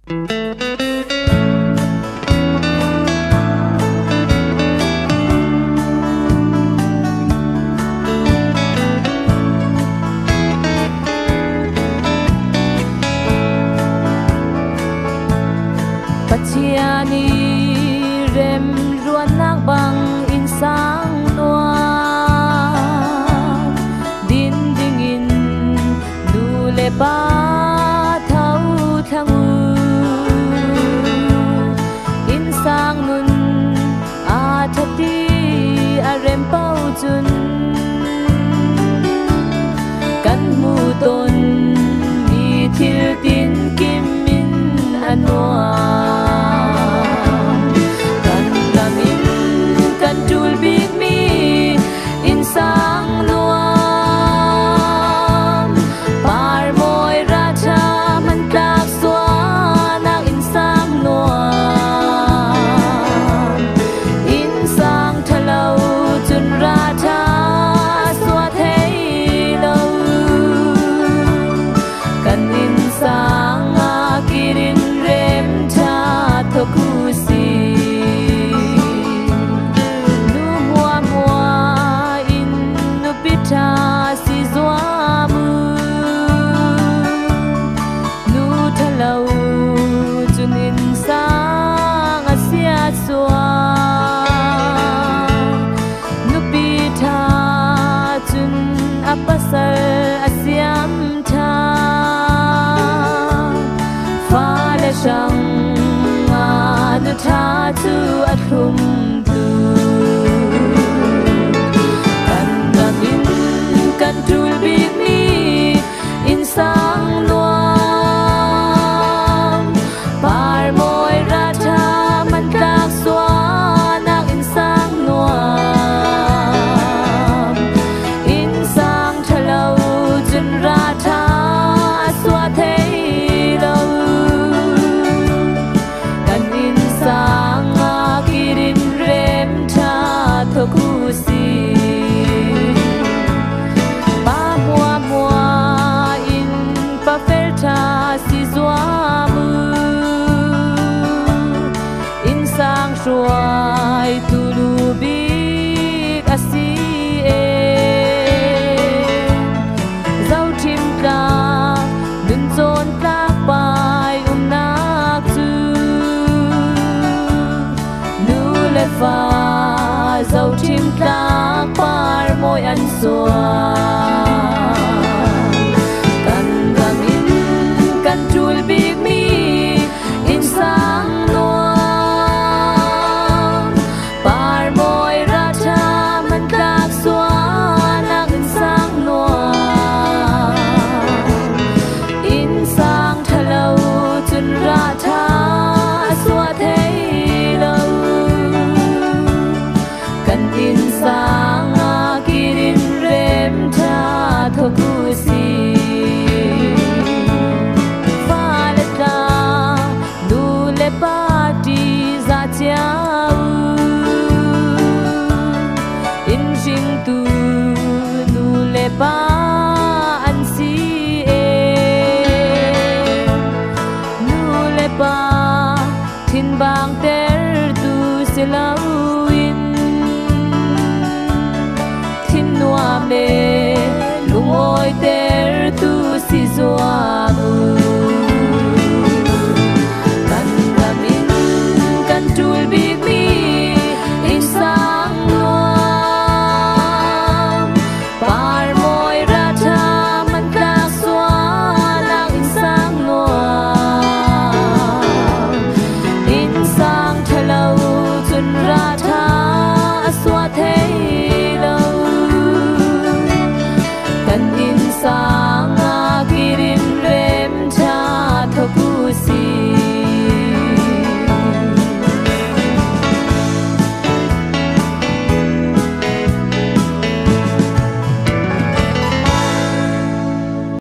Pasiani rem ruan nak bang insang noa din dingin nule pa thau thangu insang nun a thati a rem pau chun kan mu ton mi thil tin kim min anwa pasal asyam tha fa le shang anu tha tu athum tu kan gamin kan tul big mi insang nuam par moi ra tha man tak swa nak insang nuam Suai tulu big asi zau tim ka dun zon plak pai nak tu nu le fa zau tim plak par moi an suai kan gamin kan tul big mi insang ba an si nu le ba thin bang ter tu se lau